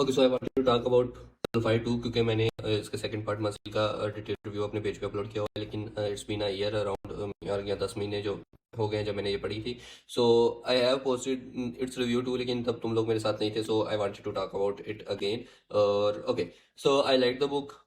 Okay, so I wanted to talk about sulphide 2 क्योंकि मैंने इसके सेकंड पार्ट मसील का डिटेल रिव्यू अपने पेज पे अपलोड किया हुआ है, लेकिन it's been a year around यार या 10 महीने जो हो गए हैं जब मैंने ये पढ़ी थी। So I have posted its review too, लेकिन तब तुम लोग मेरे साथ नहीं थे, so I wanted to talk about it again. और okay, so I like the book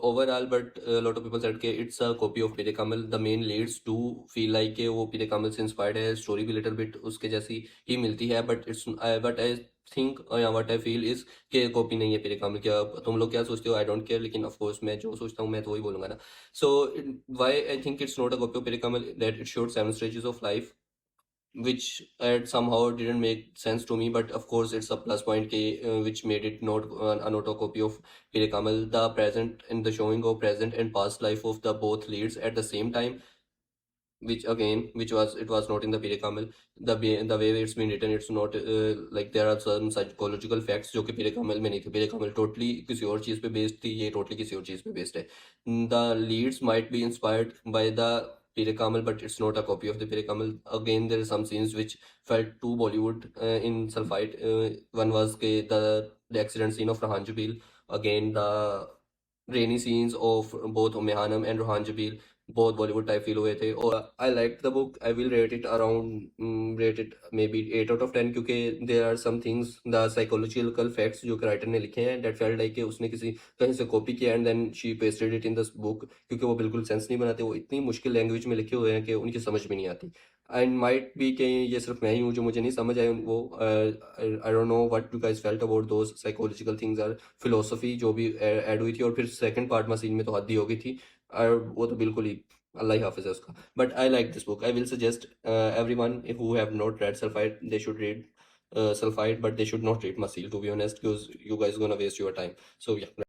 overall, but a lot of people said कि it's a copy of पीरे कामल. The main leads do feel like कि वो पीरे कामल से inspired है, story भी little bit उसके जैसी ही मिलती है, but I think या what I feel is कि कॉपी नहीं है पीरे कामल। क्या तुम लोग क्या सोचते हो? आई डोंट केयर, लेकिन ऑफ कोर्स मैं जो सोचता हूँ मैं तो वही बोलूंगा ना। So why I think it's not a copy of Peer-e Kamil, that it showed 7 stages of life which somehow didn't make sense to me, but of course it's a plus point which made it not a not a copy of Pire Kamal. The present and the showing of present and past life of the both leads at the same time, which again which was it was not in the Pire Kamal. The way it's been written, it's not like there are some psychological facts जो कि पीरे कमल में नहीं थे। पीरे कमल totally किसी और चीज़ पे based थी, ये टोटली किसी और चीज़ पे बेस्ड है। The leads might be inspired by the Pire Kamal, but it's not a copy of the Pire Kamal. Again, there are some scenes which felt too Bollywood in Sulphite. One was the accident scene of Rahan Jabil. Again, the rainy scenes of both Umme Hanam and Rohan Jabil बहुत Bollywood type feel हुए थे। और I like the book, I will rate it around rate it maybe 8 out of 10, क्योंकि there are some things the psychological facts जो कि writer ने लिखे हैं दैट फेल्ट लाइक कि उसने किसी कहीं से कॉपी किया and then she pasted it in this book, क्योंकि वो बिल्कुल सेंस नहीं बनाते, वो इतनी मुश्किल लैंग्वेज में लिखे हुए हैं कि उनकी समझ में नहीं आती। एंड माइट बी कि ये सिर्फ मैं ही हूँ जो मुझे नहीं समझ आए वो। I don't know what you guys felt about those psychological things are philosophy जो भी ऐड हुई थी। और फिर सेकंड पार्ट मसीन में तो हद ही हो गई थी, और वो तो बिल्कुल ही अल्लाह ही हाफिज है उसका। But I like this book, I will suggest everyone who have not red sulphide they should read sulphide, but they should not read Masil, to be honest, because you guys gonna waste your time. So yeah.